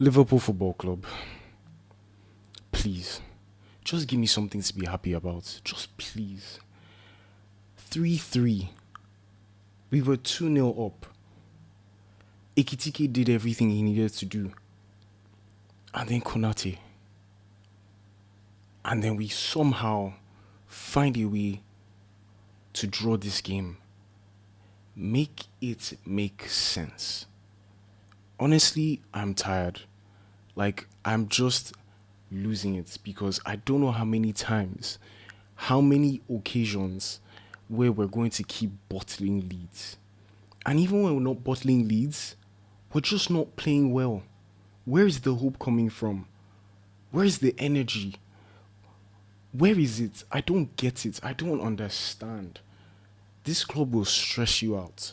Liverpool Football Club, please, just give me something to be happy about. Just please. 3-3. We were 2-0 up. Ekitike did everything he needed to do. And then Konaté. And then we somehow find a way to draw this game. Make it make sense. Honestly, I'm tired. Like, I'm just losing it because I don't know how many times, how many occasions where we're going to keep bottling leads. And even when we're not bottling leads, we're just not playing well. Where is the hope coming from? Where is the energy? Where is it? I don't get it. I don't understand. This club will stress you out.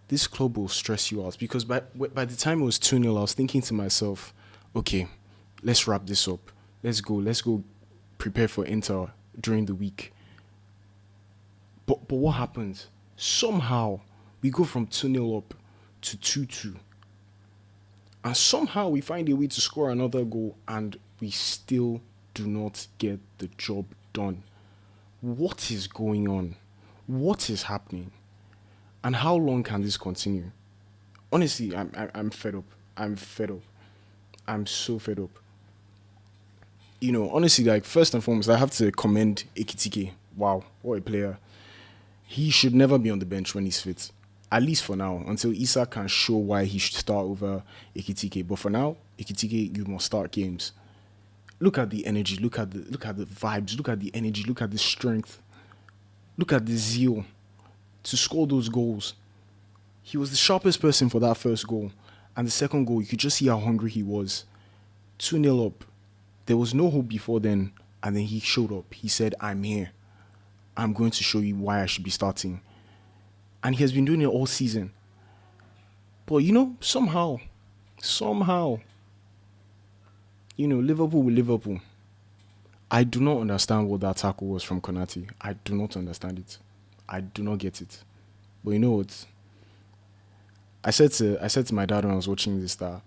This club will stress you out because by the time it was 2-0, I was thinking to myself, okay, let's wrap this up. Let's go prepare for Inter during the week. But what happens? Somehow we go from 2-0 up to 2-2. And somehow we find a way to score another goal and we still do not get the job done. What is going on? What is happening? And how long can this continue? Honestly, I'm fed up. I'm fed up. I'm so fed up. You know, honestly, like, first and foremost, I have to commend Ekitike. Wow, what a player. He should never be on the bench when he's fit. At least for now, until Issa can show why he should start over Ekitike. But for now, Ekitike, you must start games. Look at the energy, look at the vibes, look at the energy, look at the strength, look at the zeal to score those goals. He was the sharpest person for that first goal. And the second goal, you could just see how hungry he was. 2-0 up. There was no hope before then. And then he showed up. He said, I'm here. I'm going to show you why I should be starting. And he has been doing it all season. But, you know, somehow, you know, Liverpool with Liverpool. I do not understand what that tackle was from Konaté. I do not understand it. I do not get it. But you know what? I said to my dad when I was watching this that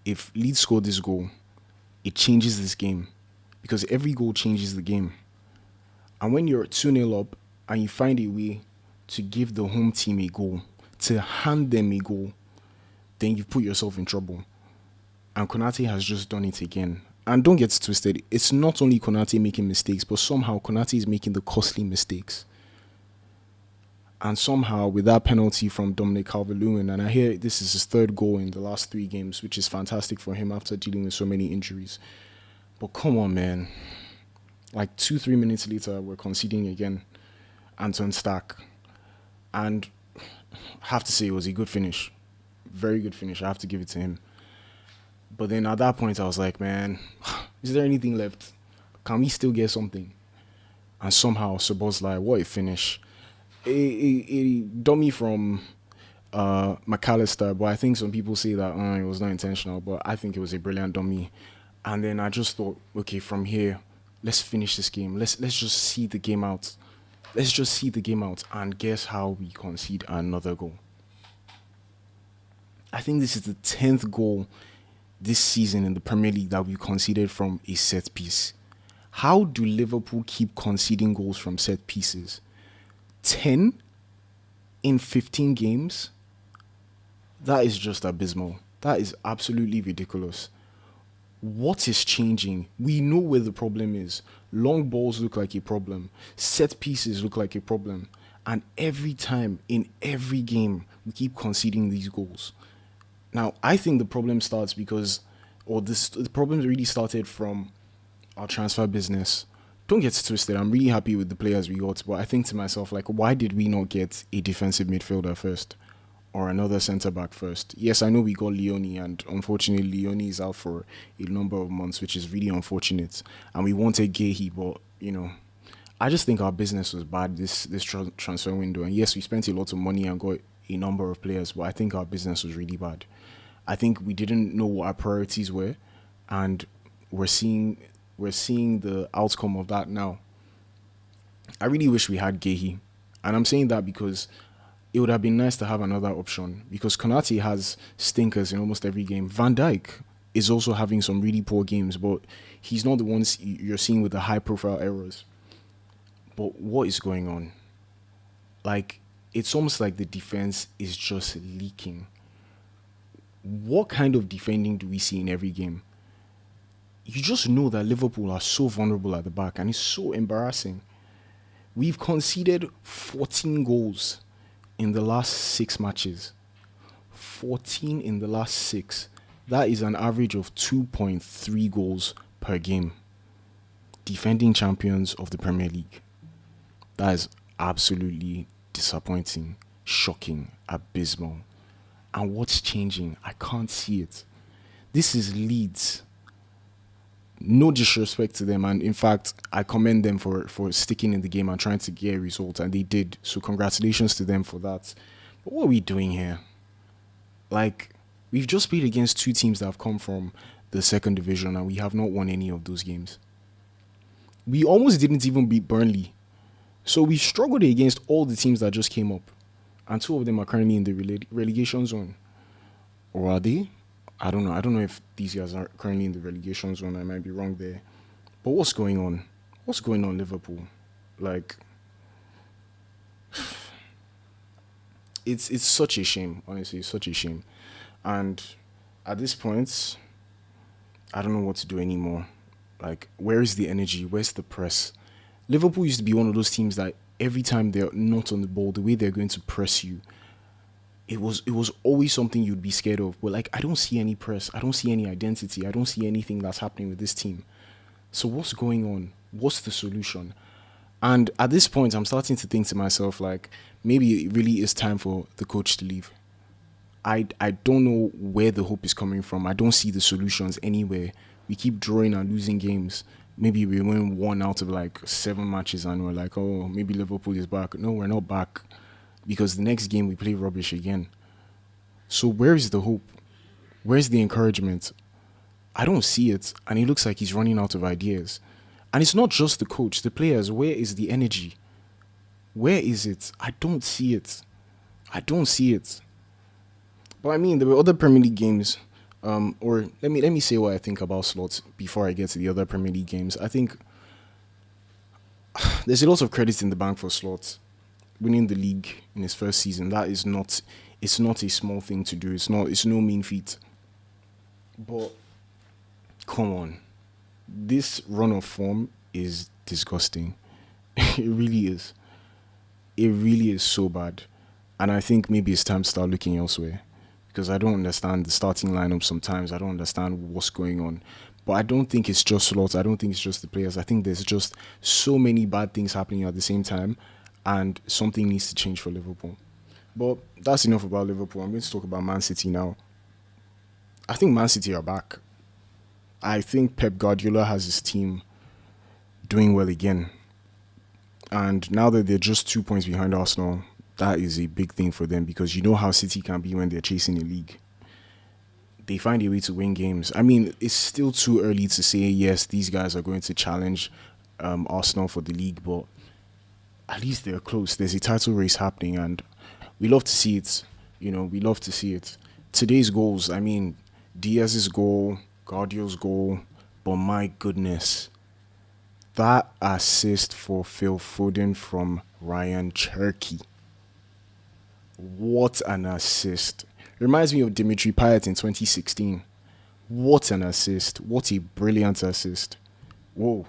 if Leeds score this goal, it changes this game. Because every goal changes the game. And when you're 2-0 up and you find a way to give the home team a goal, to hand them a goal, then you've put yourself in trouble. And Konaté has just done it again. And don't get twisted, it's not only Konaté making mistakes, but somehow Konaté is making the costly mistakes. And somehow, with that penalty from Dominic Calvert-Lewin, and I hear this is his third goal in the last 3 games, which is fantastic for him after dealing with so many injuries. But come on, man. Like 2-3 minutes later, we're conceding again. Anton Stack. And I have to say, it was a good finish. Very good finish. I have to give it to him. But then at that point, I was like, man, is there anything left? Can we still get something? And somehow, Szoboszai, what a finish. A dummy from McAllister, but I think some people say that it was not intentional, but I think it was a brilliant dummy. And then I just thought, okay, from here, let's finish this game. Let's just see the game out. Let's just see the game out. And guess how we concede another goal? I think this is the 10th goal this season in the Premier League that we conceded from a set piece. How do Liverpool keep conceding goals from set pieces? 10 in 15 games? That is just abysmal. That is absolutely ridiculous. What is changing? We know where the problem is. Long balls look like a problem. Set pieces look like a problem. And every time, in every game, we keep conceding these goals. Now, I think the problem starts because, the problem really started from our transfer business. Don't get twisted. I'm really happy with the players we got, but I think to myself, like, why did we not get a defensive midfielder first or another centre back first? Yes, I know we got Leone, and unfortunately, Leone is out for a number of months, which is really unfortunate. And we wanted Gehi, but you know, I just think our business was bad this transfer window. And yes, we spent a lot of money and got a number of players, but I think our business was really bad. I think we didn't know what our priorities were, and we're seeing the outcome of that now. I really wish we had Gehi, and I'm saying that because it would have been nice to have another option because Konaté has stinkers in almost every game. Van Dijk is also having some really poor games, but he's not the ones you're seeing with the high-profile errors. But what is going on? Like, it's almost like the defense is just leaking. What kind of defending do we see in every game? You just know that Liverpool are so vulnerable at the back, and it's so embarrassing. We've conceded 14 goals in the last 6 matches. 14 in the last 6. That is an average of 2.3 goals per game. Defending champions of the Premier League. That is absolutely disappointing, shocking, abysmal. And what's changing? I can't see it. This is Leeds. No disrespect to them, and in fact, I commend them for sticking in the game and trying to get a result, and they did. So congratulations to them for that. But what are we doing here? Like, we've just played against 2 teams that have come from the second division, and we have not won any of those games. We almost didn't even beat Burnley. So we struggled against all the teams that just came up, and 2 of them are currently in the relegation zone. Or are they? I don't know. I don't know if these guys are currently in the relegation zone. I might be wrong there. But what's going on? What's going on, Liverpool? Like, it's such a shame. Honestly, it's such a shame. And at this point, I don't know what to do anymore. Like, where is the energy? Where's the press? Liverpool used to be one of those teams that every time they're not on the ball, the way they're going to press you, it was always something you'd be scared of. But like, I don't see any press. I don't see any identity. I don't see anything that's happening with this team. So what's going on? What's the solution? And at this point, I'm starting to think to myself, like, maybe it really is time for the coach to leave. I don't know where the hope is coming from. I don't see the solutions anywhere. We keep drawing and losing games. Maybe we win 1 out of like 7 matches and we're like, oh, maybe Liverpool is back. No, we're not back. Because the next game we play rubbish again. So where is the hope? Where's the encouragement? I don't see it. And it looks like he's running out of ideas. And it's not just the coach, the players. Where is the energy? Where is it? I don't see it. I don't see it. But I mean, there were other Premier League games. Or let me say what I think about Slot before I get to the other Premier League games. I think there's a lot of credit in the bank for Slot. Winning the league in his first season, it's not a small thing to do. It's no mean feat. But come on, this run of form is disgusting. It really is. It really is so bad. And I think maybe it's time to start looking elsewhere. Because I don't understand the starting lineup sometimes. I don't understand what's going on. But I don't think it's just Slot. I don't think it's just the players. I think there's just so many bad things happening at the same time. And something needs to change for Liverpool. But that's enough about Liverpool. I'm going to talk about Man City now. I think Man City are back. I think Pep Guardiola has his team doing well again. And now that they're just 2 points behind Arsenal, that is a big thing for them because you know how City can be when they're chasing a league. They find a way to win games. I mean, it's still too early to say, yes, these guys are going to challenge Arsenal for the league, but at least they're close. There's a title race happening, and we love to see it. You know, we love to see it. Today's goals, I mean, Diaz's goal, Guardiola's goal, but my goodness, that assist for Phil Foden from Rayan Cherki. What an assist. Reminds me of Dimitri Payet in 2016. What an assist. What a brilliant assist. Whoa.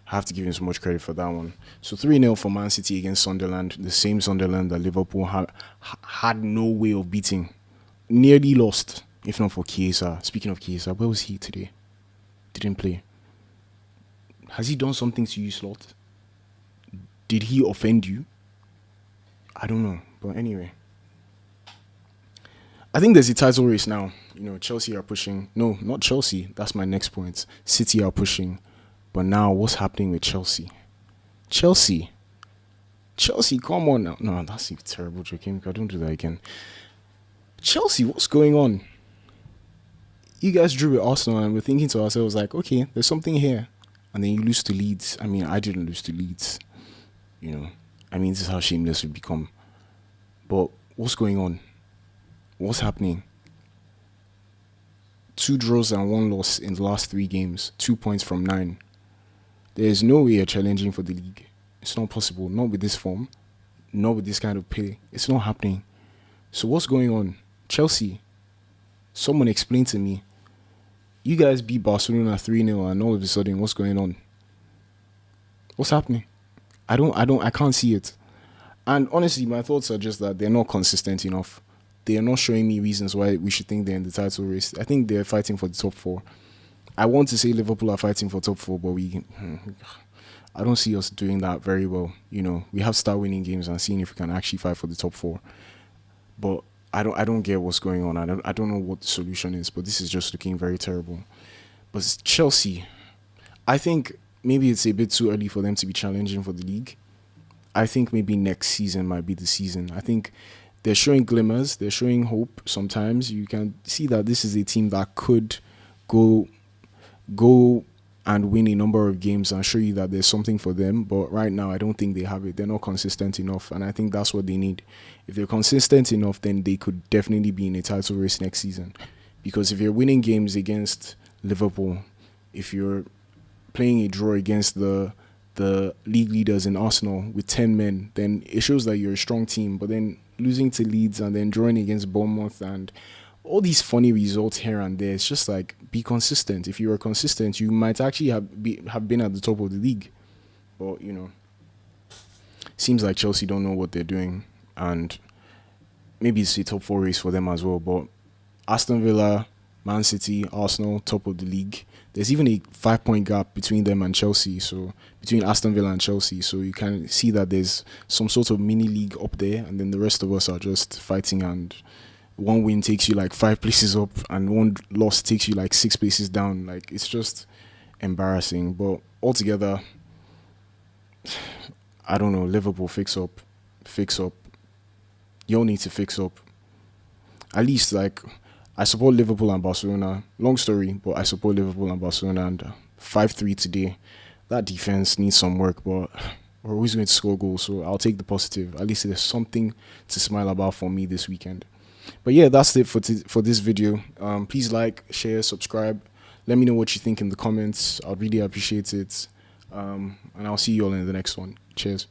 I have to give him so much credit for that one. So 3-0 for Man City against Sunderland. The same Sunderland that Liverpool had no way of beating. Nearly lost, if not for Chiesa. Speaking of Chiesa, where was he today? Didn't play. Has he done something to you, Slot? Did he offend you? I don't know. But anyway. I think there's a title race now. You know, Chelsea are pushing. No, not Chelsea. That's my next point. City are pushing. But now, what's happening with Chelsea? Chelsea, come on now. No, that's a terrible joke. I don't do that again. Chelsea, what's going on? You guys drew with Arsenal and we're thinking to ourselves like, okay, there's something here. And then you lose to Leeds. I mean, I didn't lose to Leeds. You know, I mean, this is how shameless we've become. But what's going on? What's happening? 2 draws and 1 loss in the last 3 games. 2 points from 9. There is no way you're challenging for the league. It's not possible. Not with this form. Not with this kind of play. It's not happening. So what's going on? Chelsea. Someone explain to me. You guys beat Barcelona 3-0 and all of a sudden what's going on? What's happening? I can't see it. And honestly, my thoughts are just that they're not consistent enough. They are not showing me reasons why we should think they're in the title race. I think they're fighting for the top 4. I want to say Liverpool are fighting for top 4, but I don't see us doing that very well. You know, we have to start winning games and seeing if we can actually fight for the top 4. But I don't get what's going on. I don't know what the solution is, but this is just looking very terrible. But Chelsea, I think maybe it's a bit too early for them to be challenging for the league. I think maybe next season might be the season. I think they're showing glimmers. They're showing hope. Sometimes you can see that this is a team that could go and win a number of games and show you that there's something for them. But right now, I don't think they have it. They're not consistent enough. And I think that's what they need. If they're consistent enough, then they could definitely be in a title race next season. Because if you're winning games against Liverpool, if you're playing a draw against the league leaders in Arsenal with 10 men, then it shows that you're a strong team. But then losing to Leeds and then drawing against Bournemouth and all these funny results here and there, it's just like, be consistent. If you were consistent, you might actually have been at the top of the league. But, you know, seems like Chelsea don't know what they're doing. And maybe it's a top 4 race for them as well. But Aston Villa, Man City, Arsenal, top of the league. There's even a 5-point gap between them and Chelsea, so between Aston Villa and Chelsea. So you can see that there's some sort of mini league up there, and then the rest of us are just fighting. And one win takes you like 5 places up, and one loss takes you like 6 places down. Like, it's just embarrassing. But altogether, I don't know. Liverpool, fix up. You all need to fix up. At least, like, I support Liverpool and Barcelona. Long story, but I support Liverpool and Barcelona. And 5-3 today. That defense needs some work, but we're always going to score goals. So I'll take the positive. At least there's something to smile about for me this weekend. But yeah, that's it for this video. Please like, share, subscribe. Let me know what you think in the comments. I'd really appreciate it. And I'll see you all in the next one. Cheers.